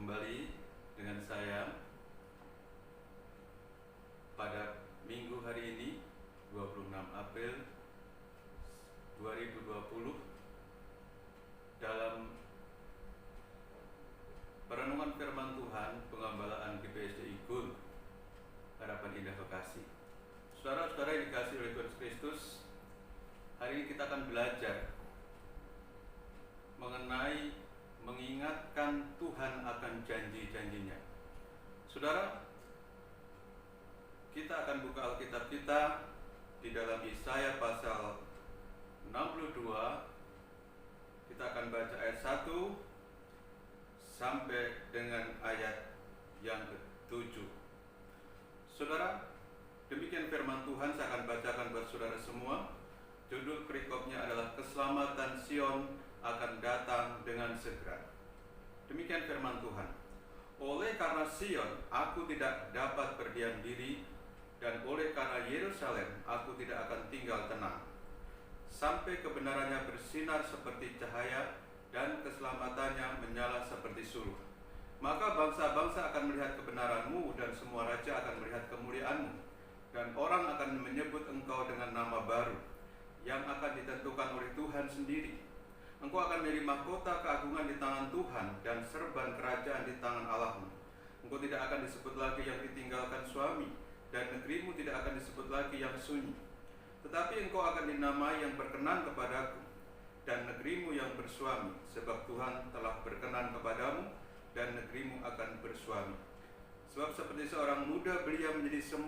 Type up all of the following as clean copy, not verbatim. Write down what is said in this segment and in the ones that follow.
kembali dengan saya pada minggu hari ini 26 April 2020 dalam perenungan firman Tuhan pengembalaan GPSDI GUL Harapan Indah Bekasi. Saudara-saudara yang dikasihi oleh Tuhan Kristus, hari ini kita akan belajar mengenai mengingatkan Tuhan akan janji-janjinya. Saudara, kita akan buka Alkitab kita di dalam Yesaya pasal 62. Kita akan baca ayat 1 sampai dengan ayat yang ke-7. Saudara, demikian firman Tuhan. Saya akan bacakan buat saudara semua. Judul perikopnya adalah Keselamatan Sion akan datang dengan segera. Demikian firman Tuhan. Oleh karena Sion, aku tidak dapat berdiam diri, dan oleh karena Yerusalem, aku tidak akan tinggal tenang, sampai kebenarannya bersinar seperti cahaya, dan keselamatannya menyala seperti suruh. Maka bangsa-bangsa akan melihat kebenaranmu, dan semua raja akan melihat kemuliaanmu, dan orang akan menyebut engkau dengan nama baru, yang akan ditentukan oleh Tuhan sendiri. Engkau akan menjadi mahkota keagungan di tangan Tuhan, dan serban kerajaan di tangan Allahmu. Engkau tidak akan disebut lagi yang ditinggalkan suami, dan negerimu tidak akan disebut lagi yang sunyi. Tetapi engkau akan dinamai yang berkenan kepadaku, dan negerimu yang bersuami, sebab Tuhan telah berkenan kepadamu, dan negerimu akan bersuami. Sebab seperti seorang muda belia menjadi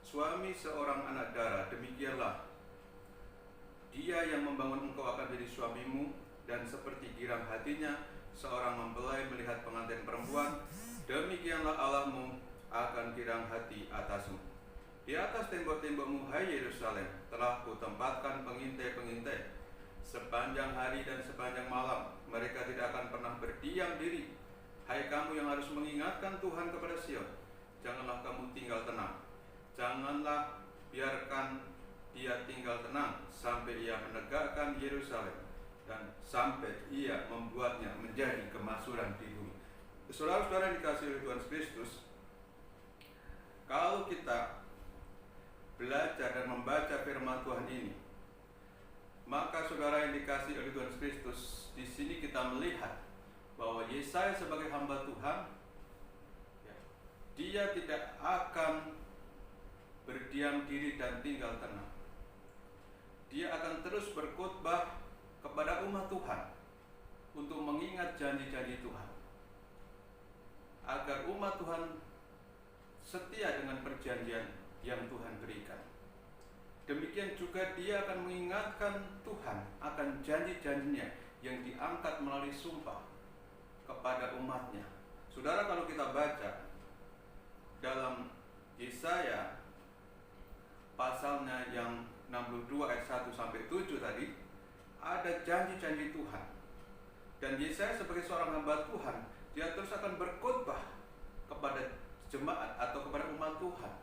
suami seorang anak dara, demikianlah dia yang membangun engkau akan jadi suamimu. Dan seperti girang hatinya seorang mempelai melihat pengantin perempuan, demikianlah Allahmu akan girang hati atasmu. Di atas tembok-tembokmu, hai Yerusalem, telah kutempatkan pengintai-pengintai sepanjang hari dan sepanjang malam. Mereka tidak akan pernah berdiam diri. Hai kamu yang harus mengingatkan Tuhan kepada Sion, janganlah kamu tinggal tenang. Janganlah biarkan dia tinggal tenang sampai ia menegakkan Yerusalem, dan sampai ia membuatnya menjadi kemakmuran di bumi. Saudara-saudara yang dikasihi oleh Tuhan Kristus, kalau kita belajar dan membaca firman Tuhan ini, maka saudara yang dikasihi oleh Tuhan Kristus, di sini kita melihat bahwa Yesaya sebagai hamba Tuhan, dia tidak akan berdiam diri dan tinggal tenang. Dia akan terus berkhotbah kepada umat Tuhan untuk mengingat janji-janji Tuhan, agar umat Tuhan setia dengan perjanjian yang Tuhan berikan. Demikian juga dia akan mengingatkan Tuhan akan janji-janjinya yang diangkat melalui sumpah kepada umatnya. Saudara, kalau kita baca dalam Yesaya pasalnya yang 62 ayat 1 sampai 7 tadi, ada janji-janji Tuhan. Dan Yesaya sebagai seorang hamba Tuhan, dia terus akan berkhotbah kepada jemaat atau kepada umat Tuhan,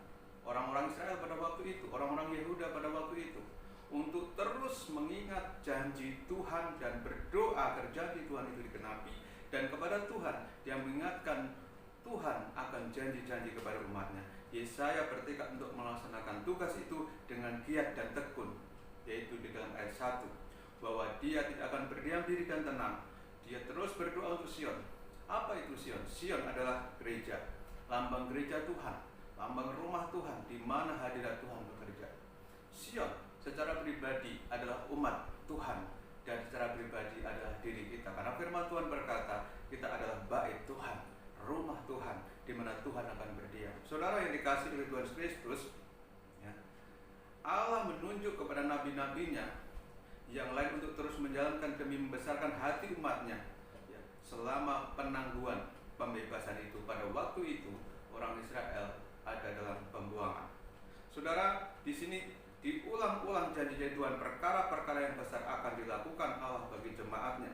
orang-orang Israel pada waktu itu, orang-orang Yehuda pada waktu itu, untuk terus mengingat janji Tuhan dan berdoa agar janji Tuhan itu dikenapi. Dan kepada Tuhan, dia mengingatkan Tuhan akan janji-janji kepada umatnya. Yesaya bertekad untuk melaksanakan tugas itu dengan giat dan tekun, yaitu di dalam ayat 1, bahwa dia tidak akan berdiam diri dan tenang. Dia terus berdoa untuk Sion. Apa itu Sion? Sion adalah gereja, lambang gereja Tuhan, lambang rumah Tuhan, di mana hadirat Tuhan bekerja. Sion secara pribadi adalah umat Tuhan, dan secara pribadi adalah diri kita. Karena firman Tuhan berkata, kita adalah bait Tuhan, rumah Tuhan, di mana Tuhan akan berdiam. Saudara yang dikasihi oleh Tuhan Kristus, Allah menunjuk kepada nabi-nabinya yang lain untuk terus menjalankan demi membesarkan hati umatnya, selama penangguhan pembebasan itu. Pada waktu itu orang Israel ada dalam pembuangan. Saudara, di sini diulang-ulang janji-janji Tuhan, perkara-perkara yang besar akan dilakukan Allah bagi jemaatnya,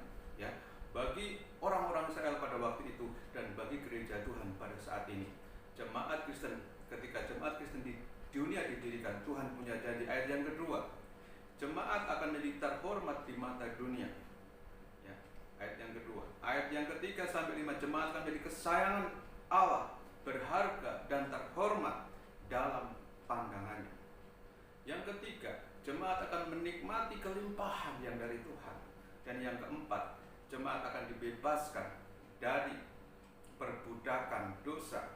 bagi orang-orang Israel pada waktu itu, dan bagi gereja Tuhan pada saat ini. Jemaat Kristen, ketika jemaat Kristen di dunia didirikan, Tuhan punya janji. Ayat yang kedua, jemaat akan menjadi terhormat di mata dunia. Ayat yang kedua. Ayat yang ketiga sampai 5, jemaat akan menjadi kesayangan Allah, berharga dan terhormat dalam pandangannya. Yang ketiga, jemaat akan menikmati kelimpahan yang dari Tuhan. Dan yang keempat, jemaat akan dibebaskan dari perbudakan dosa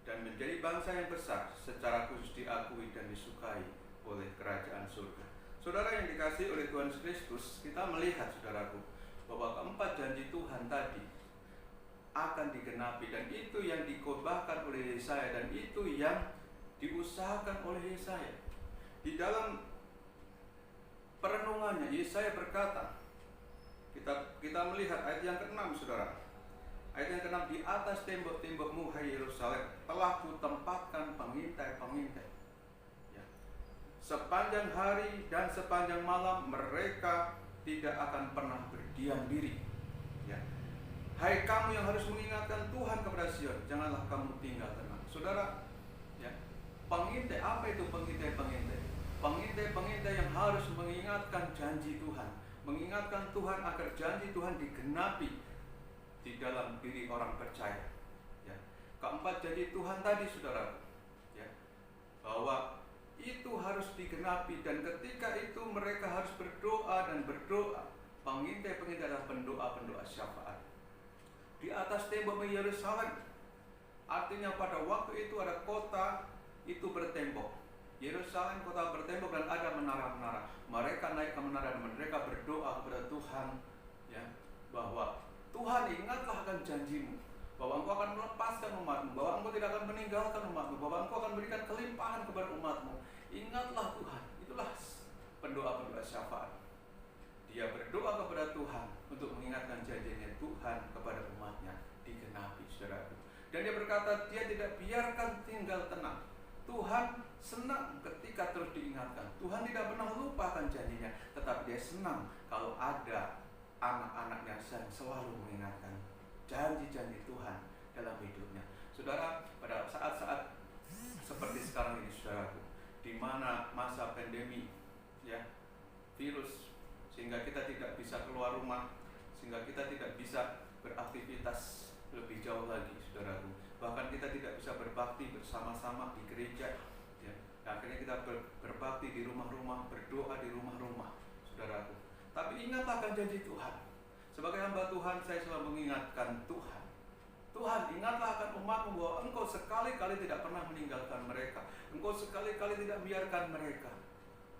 dan menjadi bangsa yang besar, secara khusus diakui dan disukai oleh kerajaan surga. Saudara yang dikasihi oleh Tuhan Kristus, kita melihat, saudaraku, bahwa keempat janji Tuhan tadi akan digenapi, dan itu yang dikhotbahkan oleh Yesaya, dan itu yang diusahakan oleh Yesaya. Di dalam perenungannya, Yesaya berkata, kita melihat ayat yang ke-6, saudara. Ayat yang ke-6, di atas tembok-tembokmu, hai Yerusalem, telah kutempatkan pengintai-pengintai. Ya. Sepanjang hari dan sepanjang malam mereka tidak akan pernah berdiam diri. Ya. Hai kamu yang harus mengingatkan Tuhan kepada Sion, janganlah kamu tinggal tenang. Saudara, ya, pengintai, apa itu pengintai-pengintai? Pengintai-pengintai yang harus mengingatkan janji Tuhan, mengingatkan Tuhan agar janji Tuhan digenapi di dalam diri orang percaya. Ya. Keempat janji Tuhan tadi, saudara, ya, bahwa itu harus digenapi, dan ketika itu mereka harus berdoa dan berdoa. Pengintai-pengintai adalah pendoa-pendoa syafaat. Di atas tembok Yerusalem, artinya pada waktu itu ada kota itu bertembok. Yerusalem kota bertembok dan ada menara-menara. Mereka naik ke menara dan mereka berdoa kepada Tuhan, ya, bahwa Tuhan, ingatlah akan janjimu, bahwa Engkau akan melepaskan umatmu, bahwa Engkau tidak akan meninggalkan umatmu, bahwa Engkau akan berikan kelimpahan kepada umatmu. Ingatlah Tuhan. Itulah pendoa-pendoa syafaat. Dia berdoa kepada Tuhan untuk mengingatkan janjinya Tuhan kepada umatnya digenapi, saudara. Dan dia berkata, dia tidak biarkan tinggal tenang. Tuhan senang ketika terus diingatkan. Tuhan tidak pernah lupakan janjinya, tetapi dia senang kalau ada anak-anak yang selalu mengingatkan janji-janji Tuhan dalam hidupnya. Saudara, pada saat-saat seperti sekarang ini, saudaraku, di mana masa pandemi, ya, virus, sehingga kita tidak bisa keluar rumah, sehingga kita tidak bisa beraktivitas lebih jauh lagi, saudaraku. Bahkan kita tidak bisa berbakti bersama-sama di gereja, ya. Akhirnya kita berbakti di rumah-rumah, berdoa di rumah-rumah, saudaraku. Tapi ingatlah akan janji Tuhan. Sebagai hamba Tuhan, saya selalu mengingatkan Tuhan. Tuhan, ingatlah akan umatmu bahwa Engkau sekali-kali tidak pernah meninggalkan mereka. Engkau sekali-kali tidak biarkan mereka.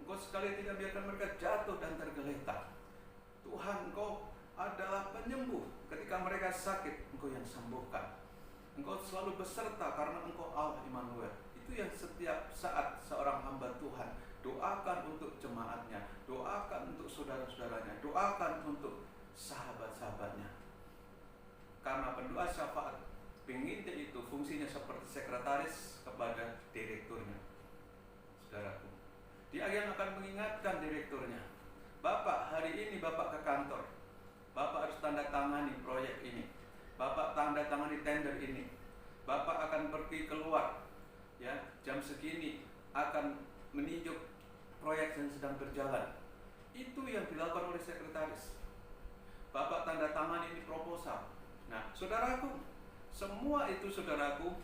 Engkau sekali tidak biarkan mereka jatuh dan tergeletak. Tuhan, Engkau adalah penyembuh. Ketika mereka sakit, Engkau yang sembuhkan. Engkau selalu beserta karena Engkau Allah Immanuel. Itu yang setiap saat seorang hamba Tuhan doakan untuk jemaatnya, doakan untuk saudara-saudaranya, doakan untuk sahabat-sahabatnya. Karena pendoa syafaat, pengintai itu fungsinya seperti sekretaris kepada direkturnya, saudaraku. Dia yang akan mengingatkan direkturnya, Bapak, hari ini Bapak ke kantor, Bapak harus tanda tangani proyek ini, Bapak tanda tangani tender ini, Bapak akan pergi keluar, ya, jam segini akan meninjau proyek yang sedang berjalan. Itu yang dilakukan oleh sekretaris. Bapak tanda tangan ini proposal. Nah, saudaraku, semua itu, saudaraku,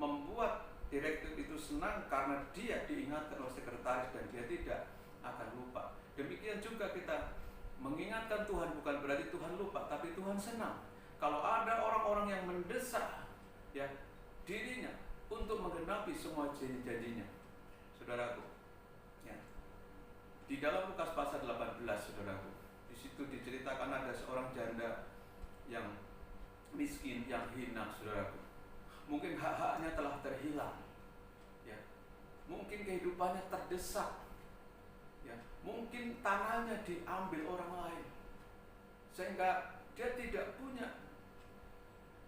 membuat direktur itu senang karena dia diingatkan oleh sekretaris dan dia tidak akan lupa. Demikian juga kita mengingatkan Tuhan, bukan berarti Tuhan lupa, tapi Tuhan senang kalau ada orang-orang yang mendesak, ya, dirinya untuk menggenapi semua janji-janjinya, saudaraku. Ya. Di dalam Lukas pasal 18, saudaraku, di situ diceritakan ada seorang janda yang miskin, yang hina, saudaraku. Mungkin hak-haknya telah terhilang, ya. Mungkin kehidupannya terdesak, ya. Mungkin tanahnya diambil orang lain, sehingga dia tidak punya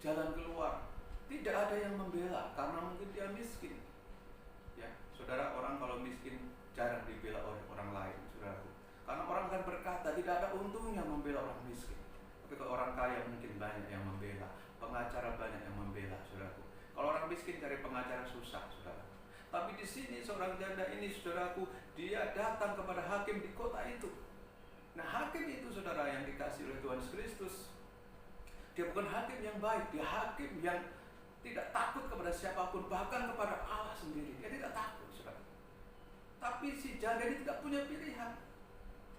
jalan keluar. Tidak ada yang membela karena mungkin dia miskin, ya. Saudara, orang kalau miskin jarang dibela oleh orang lain, saudaraku. Karena orang akan berkata tidak ada untungnya membela orang miskin. Tapi kalau orang kaya mungkin banyak yang membela, pengacara banyak yang membela, saudaraku. Kalau orang miskin cari pengacara susah, saudara. Tapi di sini seorang janda ini, saudaraku, dia datang kepada hakim di kota itu. Nah, hakim itu saudara yang dikasih oleh Tuhan Yesus Kristus, dia bukan hakim yang baik, dia hakim yang tidak takut kepada siapapun, bahkan kepada Allah sendiri. Dia tidak takut, saudara. Tapi si janda ini tidak punya pilihan,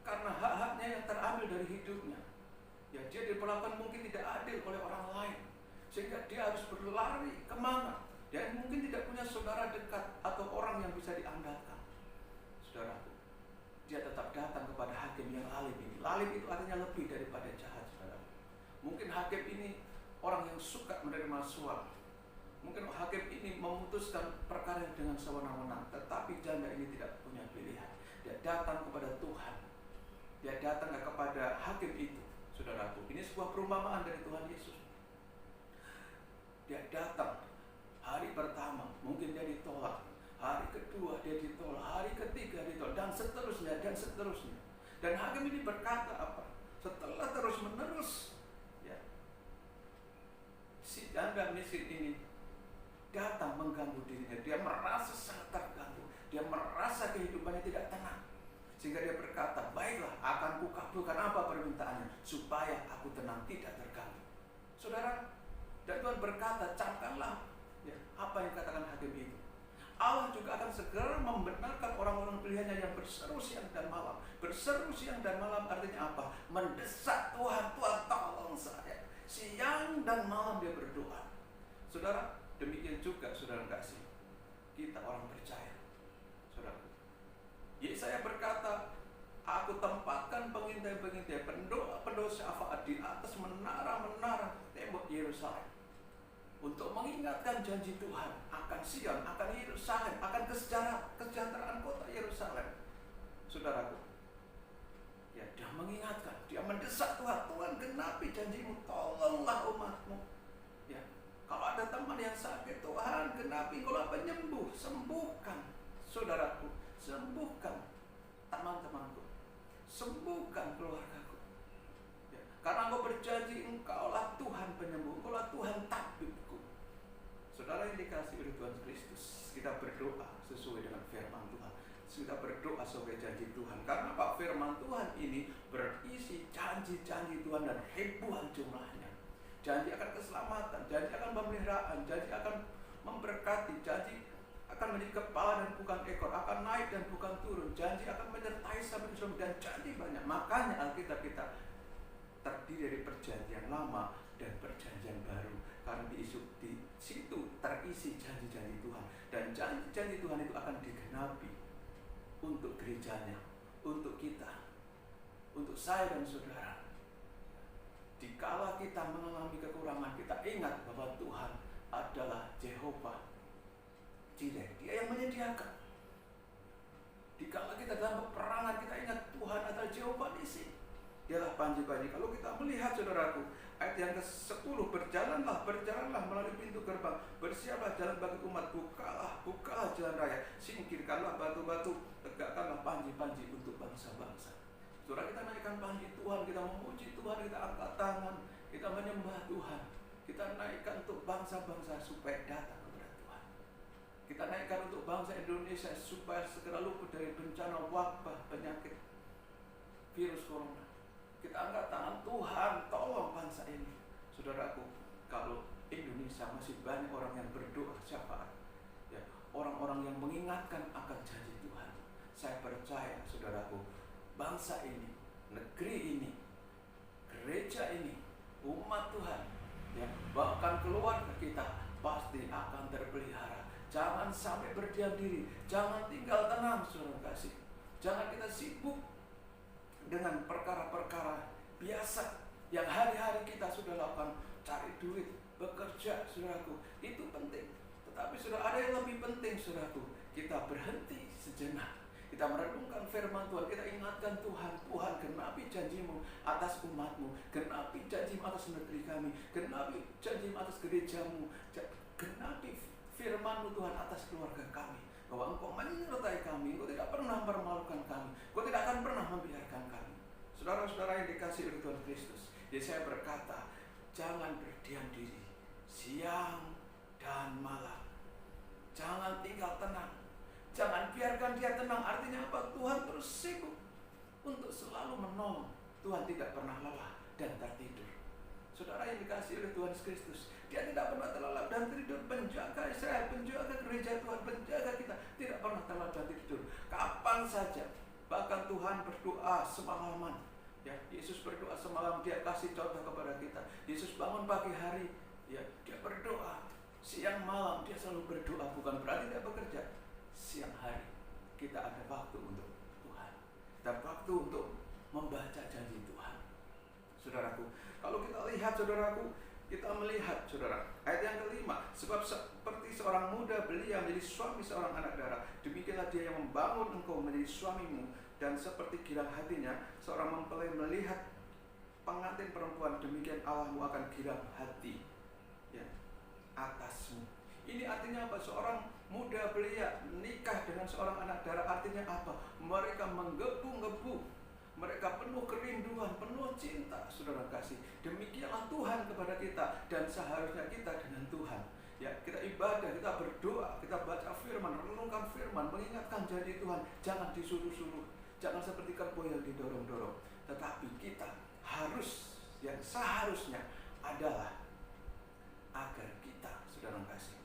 karena hak-haknya yang terambil dari hidupnya. Ya, dia diperlakukan mungkin tidak adil oleh orang lain, sehingga dia harus berlari kemana. Dia mungkin tidak punya saudara dekat atau orang yang bisa diandalkan. Saudaraku, dia tetap datang kepada hakim yang lalim ini. Lalim itu artinya lebih daripada jahat, saudara. Mungkin hakim ini orang yang suka menerima suap. Mungkin hakim ini memutuskan perkara dengan sewenang-wenang. Tetapi janda ini tidak punya pilihan. Dia datang kepada Tuhan. Dia datang kepada hakim itu, saudaraku. Ini sebuah perumpamaan dari Tuhan Yesus. Dia datang hari pertama, mungkin dia ditolak. Hari kedua dia ditolak, hari ketiga ditolak, dan seterusnya, dan seterusnya. Dan hakim ini berkata apa? Setelah terus-menerus, ya, si janda miskin ini datang mengganggu dirinya. Dia merasa sangat terganggu. Dia merasa kehidupannya tidak tenang. Sehingga dia berkata, baiklah, akan kukabulkan apa permintaannya, supaya aku tenang, tidak terganggu. Saudara, dan Tuhan berkata, camkanlah, ya, apa yang katakan hakim itu. Allah juga akan segera membenarkan orang-orang pilihannya yang berseru siang dan malam. Berseru siang dan malam artinya apa? Mendesak Tuhan, Tuhan tolong saya. Siang dan malam dia berdoa. Saudara, demikian juga saudara kasih kita orang percaya. Saudara, Yesaya berkata, aku tempatkan pengintai-pengintai, pendoa-pendoa syafaat di atas menara-menara tembok Yerusalem, untuk mengingatkan janji Tuhan akan Sion, akan Yerusalem, akan kesejahteraan kota Yerusalem. Saudaraku, ya, dia mengingatkan, dia mendesak Tuhan, Tuhan genapi janjimu, tolonglah umatmu. Ya, kalau ada teman yang sakit, Tuhan genapi, kalau penyembuh, sembuhkan. Saudaraku, sembuhkan teman-temanku, sembuhkan keluargaku. Ya, karena Engkau berjanji, Engkaulah Tuhan penyembuh, Engkaulah Tuhan tabibku. Saudara yang dikasih oleh Tuhan Kristus, kita berdoa sesuai dengan firman Tuhan. Kita berdoa sesuai janji Tuhan. Karena Pak, firman Tuhan ini berisi janji-janji Tuhan dan ribuan jumlahnya. Janji akan keselamatan, janji akan pemeliharaan, janji akan memberkati, janji akan menjadi kepala dan bukan ekor, akan naik dan bukan turun, janji akan menyertai sampai ke surga, dan janji banyak. Makanya Alkitab kita terdiri dari perjanjian lama dan perjanjian baru, karena di situ terisi janji-janji Tuhan, dan janji-janji Tuhan itu akan digenapi untuk gerejanya, untuk kita, untuk saya dan saudara. Dikala kita mengalami kekurangan, kita ingat bahwa Tuhan adalah Jehovah Jireh, Dia yang menyediakan. Dikala kita dalam peperangan, kita ingat Tuhan adalah Jehovah Nissi, Dialah panji-panji. Kalau kita melihat, saudaraku, ayat yang ke-10, berjalanlah melalui pintu gerbang, bersiaplah jalan bagi umat, bukalah jalan raya, singkirkanlah batu-batu, tegakkanlah panji-panji untuk bangsa-bangsa. Saudara, kita naikkan panji Tuhan, kita memuji Tuhan, kita angkat tangan, kita menyembah Tuhan, kita naikkan untuk bangsa-bangsa supaya datang kepada Tuhan. Kita naikkan untuk bangsa Indonesia supaya segera luput dari bencana wabah penyakit virus corona. Kita angkat tangan, Tuhan tolong bangsa ini. Saudaraku, kalau Indonesia masih banyak orang yang berdoa syafaat, ya, orang-orang yang mengingatkan akan janji Tuhan, saya percaya, saudaraku, bangsa ini, negeri ini, gereja ini, umat Tuhan, ya, bahkan keluarga kita pasti akan terpelihara. Jangan sampai berdiam diri, jangan tinggal tenang, saudara kasih. Jangan kita sibuk dengan perkara-perkara biasa yang hari-hari kita sudah lakukan, cari duit, bekerja, saudaraku, itu penting. Tetapi sudah ada yang lebih penting, saudaraku. Kita berhenti sejenak, kita merenungkan firman Tuhan, kita ingatkan Tuhan, Tuhan genapi janjimu atas umatmu, genapi janjimu atas negeri kami, genapi janjimu atas gerejamu, genapi firman-Mu Tuhan atas keluarga kami, bahwa Engkau menyertai kami, Engkau tidak pernah mempermalukan kami, Engkau tidak akan pernah membiarkan kami. Saudara-saudara yang dikasihi oleh Tuhan Kristus, Yesaya berkata, jangan berdiam diri siang dan malam, jangan tinggal tenang, jangan biarkan dia tenang. Artinya apa? Tuhan terus sibuk untuk selalu menolong. Tuhan tidak pernah lelah dan tertidur. Saudara yang dikasihi oleh Tuhan Yesus Kristus, Dia tidak pernah terlelap dan tidur, menjaga Israel, menjaga gereja Tuhan, menjaga kita, tidak pernah terlelap dan tidur. Kapan saja, bahkan Tuhan berdoa semalaman. Ya, Yesus berdoa semalam, Dia kasih contoh kepada kita. Yesus bangun pagi hari, ya, Dia berdoa. Siang malam Dia selalu berdoa, bukan berarti Dia bekerja. Siang hari kita ada waktu untuk Tuhan, dan waktu untuk membaca janji Tuhan. Saudaraku, kalau kita lihat, saudaraku, kita melihat, saudara, ayat yang kelima, sebab seperti seorang muda belia menjadi suami seorang anak darah, demikianlah Dia yang membangun engkau menjadi suamimu, dan seperti girang hatinya seorang mempelai melihat pengantin perempuan, demikian Allahmu akan girang hati, ya, atasmu. Ini artinya apa? Seorang muda belia menikah dengan seorang anak darah, artinya apa? Mereka menggebu-gebu, mereka penuh kerinduan, penuh cinta, saudara kasih. Demikianlah Tuhan kepada kita, dan seharusnya kita dengan Tuhan. Ya, kita ibadah, kita berdoa, kita baca firman, renungkan firman, mengingatkan janji Tuhan. Jangan disuruh-suruh, jangan seperti kerbau yang didorong-dorong. Tetapi kita harus, yang seharusnya adalah agar kita, saudara kasih,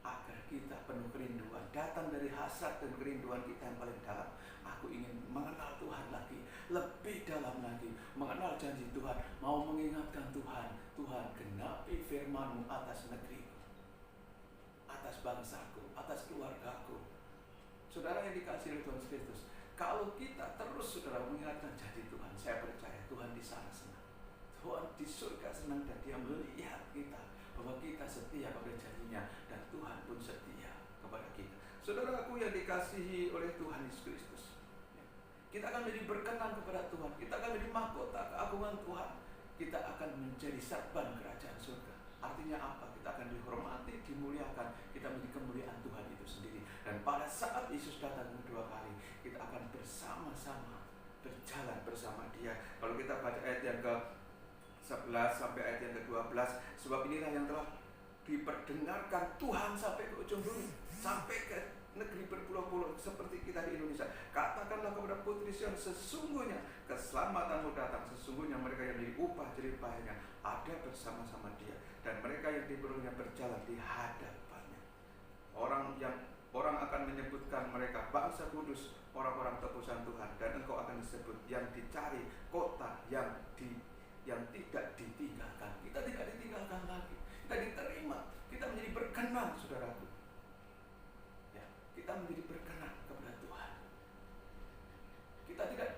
agar kita penuh kerinduan, datang dari hasrat dan kerinduan kita yang paling dalam. Aku ingin mengenal Tuhan lagi, lebih dalam lagi, mengenal janji Tuhan, mau mengingatkan Tuhan. Tuhan, genapi firman-Mu atas negeriku, atas bangsaku, atas keluargaku. Saudara yang dikasihi oleh Tuhan Kristus, kalau kita terus, saudara, mengingatkan janji Tuhan, saya percaya Tuhan di sana senang. Tuhan di surga senang, dan Dia melihat kita bahwa kita setia kepada janjinya, dan Tuhan pun setia kepada kita. Saudaraku yang dikasihi oleh Tuhan Yesus Kristus, kita akan menjadi berkenan kepada Tuhan, kita akan menjadi mahkota keagungan Tuhan, kita akan menjadi serban kerajaan surga. Artinya apa? Kita akan dihormati, dimuliakan, kita menjadi kemuliaan Tuhan itu sendiri. Dan pada saat Yesus datang kedua kali, kita akan bersama-sama berjalan bersama Dia. Kalau kita baca ayat yang ke-11 sampai ayat yang ke-12, sebab inilah yang telah diperdengarkan Tuhan sampai ke ujung bumi, sampai ke negeri berpulau-pulau seperti kita di Indonesia. Katakanlah kepada putri Sion, sesungguhnya keselamatanmu datang, sesungguhnya mereka yang diupah jerih payahnya ada bersama-sama Dia, dan mereka yang diperolehnya berjalan di hadapannya. Orang akan menyebutkan mereka bangsa kudus, orang-orang tebusan Tuhan, dan engkau akan disebut yang dicari, kota yang tidak ditinggalkan. Kita tidak ditinggalkan lagi, kita diterima, kita menjadi berkenan, saudaraku. Kita menjadi berkenan kepada Tuhan. Kita tidak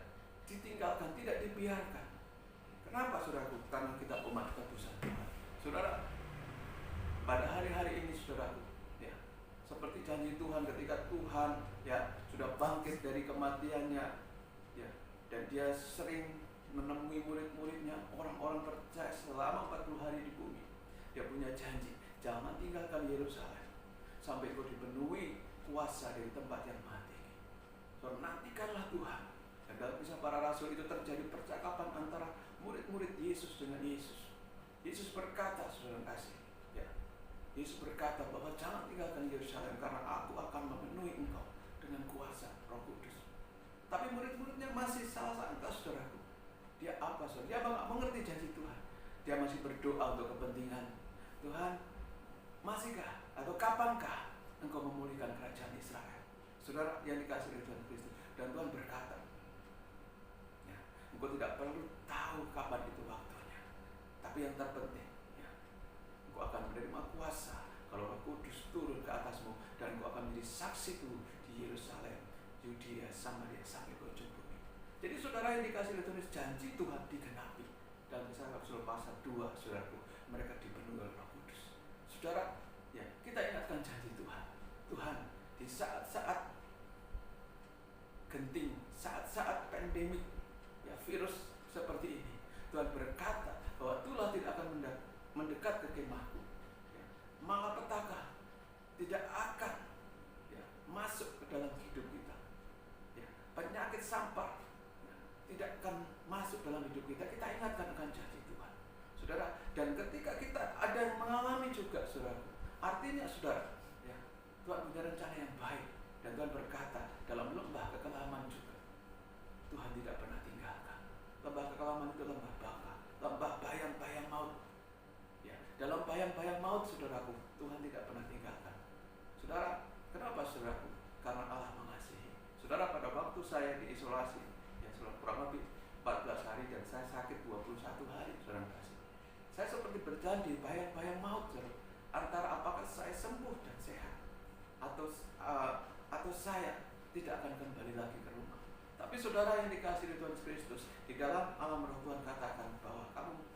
ditinggalkan, tidak dibiarkan. Kenapa, saudaraku? Karena kita umat tebusan Tuhan. Saudara, pada hari-hari ini, saudaraku, ya, seperti janji Tuhan ketika Tuhan, ya, sudah bangkit dari kematiannya, ya, dan Dia sering menemui murid-muridnya, orang-orang percaya selama 40 hari di bumi. Dia punya janji, jangan tinggalkan Yerusalem sampai kau dipenuhi kuasa dari tempat yang mati. So, nantikanlah Tuhan. Dan dalam kisah para rasul itu terjadi percakapan antara murid-murid Yesus dengan Yesus. Yesus berkata, saudara kasih, ya, Yesus berkata bahwa jangan tinggalkan Yerusalem, karena aku akan memenuhi engkau dengan kuasa Roh Kudus. Tapi murid-muridnya masih salah sangka, saudaraku. Dia apa, saudara? Dia nggak mengerti janji Tuhan. Dia masih berdoa untuk kepentingan Tuhan. Masihkah atau kapankah engkau memulihkan kerajaan Israel? Saudara yang dikasihi oleh Tuhan Kristus, dan Tuhan berkata, ya, engkau tidak perlu tahu kapan itu waktunya, tapi yang terpenting, ya, engkau akan menerima kuasa kalau Roh Kudus turun ke atasmu, dan engkau akan menjadi saksiku di Yerusalem, Yudea, Samaria, sampai ke ujung bumi. Jadi saudara yang dikasihi oleh Tuhan, janji Tuhan digenapi. Dalam Kisah Rasul pasal 2, saudaraku, mereka dipenuhi oleh Roh Kudus. Saudara, ya, kita ingatkan janji Tuhan. Tuhan, di saat-saat genting, saat-saat pandemik, ya, virus seperti ini, Tuhan berkata bahwa tulah tidak akan mendekat ke kemahku, ya, malapetaka tidak akan, ya, masuk ke dalam hidup kita, ya, penyakit sampar, ya, tidak akan masuk dalam hidup kita. Kita ingatkan akan janji Tuhan, saudara. Dan ketika kita ada yang mengalami juga, saudara, artinya, saudara, ya, Tuhan punya rencana yang baik, dan Tuhan berkata dalam lembah kekelaman juga, Tuhan tidak pernah tinggal. Lembah kekelaman itu lembah baka, lembah bayang-bayang maut. Ya, dalam bayang-bayang maut, saudaraku, Tuhan tidak pernah tinggalkan. Saudara, kenapa saudaraku? Karena Allah mengasihi. Saudara, pada waktu saya diisolasi, ya kurang lebih 14 hari dan saya sakit 21 hari, saudara kasih. Saya seperti berjanji bayang-bayang maut, saudara. Antara apakah saya sembuh dan sehat, atau saya tidak akan kembali lagi ke rumah. Tapi saudara yang dikasihi Tuhan Kristus, di dalam alam roh Tuhan katakan bahwa kamu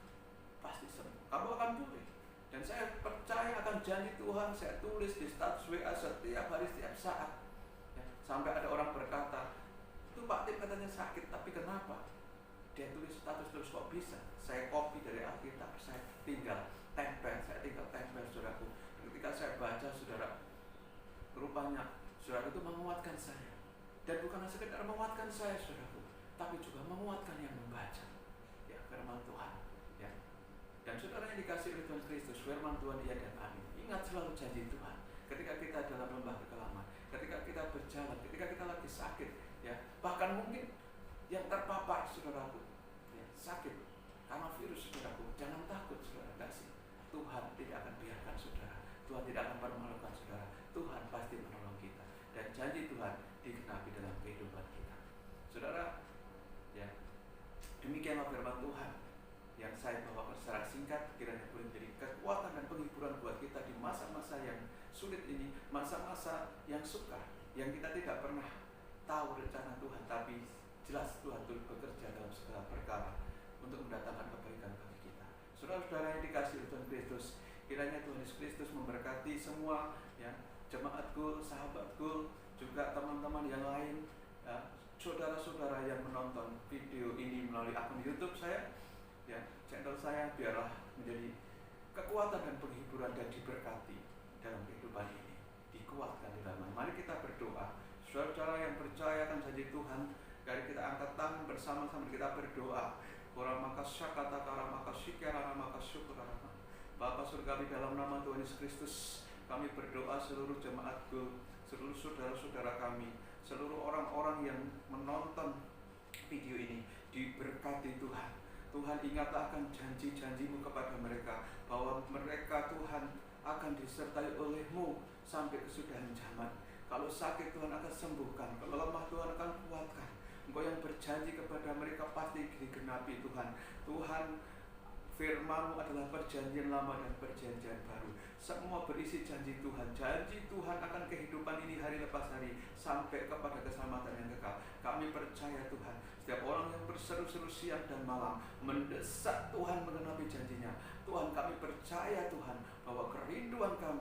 pasti sembuh, kamu akan pulih. Dan saya percaya akan janji Tuhan. Saya tulis di status WA setiap hari, setiap saat, ya, sampai ada orang berkata, itu Pak Tim katanya sakit, tapi kenapa? Dia tulis status terus, kok bisa? Saya copy dari Alkitab, saya tinggal tempel, saudaraku. Ketika saya baca, saudara, rupanya saudara itu menguatkan saya. Dan bukan sekedar menguatkan saya, saudaraku, tapi juga menguatkan yang membaca, ya, firman Tuhan, ya. Dan saudara yang dikasihi oleh Tuhan Kristus, firman Tuhan iya dan amin. Ingat selalu janji Tuhan. Ketika kita dalam lembah kekelaman, ketika kita berjalan, ketika kita lagi sakit, ya, bahkan mungkin yang terpapar, saudaraku, ya, sakit karena virus, saudaraku, jangan takut, saudara kasih. Tuhan tidak akan biarkan saudara. Tuhan tidak akan pernah melakukan saudara. Tuhan pasti menolong kita. Dan janji Tuhan digenapi dalam kehidupan kita. Saudara, ya, demikianlah firman Tuhan yang saya bawakan secara singkat, kiranya boleh menjadi kekuatan dan penghiburan buat kita di masa-masa yang sulit ini, masa-masa yang sukar, yang kita tidak pernah tahu rencana Tuhan, tapi jelas Tuhan turut bekerja dalam segala perkara untuk mendatangkan kebaikan bagi kita. Saudara-saudara yang dikasihi Tuhan Kristus, kiranya Tuhan Yesus Kristus memberkati semua, ya, jemaat Gul, sahabat Gul, juga teman-teman yang lain, ya, saudara-saudara yang menonton video ini melalui akun YouTube saya, ya, channel saya, biarlah menjadi kekuatan dan penghiburan dan diberkati dalam kehidupan ini, dikuatkan di dalam. Mari kita berdoa. Saudara-saudara yang percaya akan janji Tuhan, mari kita angkat tangan bersama-sama, kita berdoa. Bapa surgawi, dalam nama Tuhan Yesus Kristus, kami berdoa seluruh jemaatku, seluruh saudara-saudara kami, seluruh orang-orang yang menonton video ini, diberkati Tuhan. Tuhan, ingatlah akan janji-janji-Mu kepada mereka, bahwa mereka, Tuhan, akan disertai oleh-Mu sampai kesudahan zaman. Kalau sakit, Tuhan akan sembuhkan. Kalau lemah, Tuhan akan kuatkan. Engkau yang berjanji kepada mereka pasti digenapi, Tuhan. Tuhan, firman-Mu adalah perjanjian lama dan perjanjian baru. Semua berisi janji Tuhan. Janji Tuhan akan kehidupan ini hari lepas hari sampai kepada keselamatan yang kekal. Kami percaya, Tuhan, setiap orang yang berseru-seru siang dan malam mendesak Tuhan menggenapi janjinya. Tuhan, kami percaya, Tuhan, bahwa kerinduan kami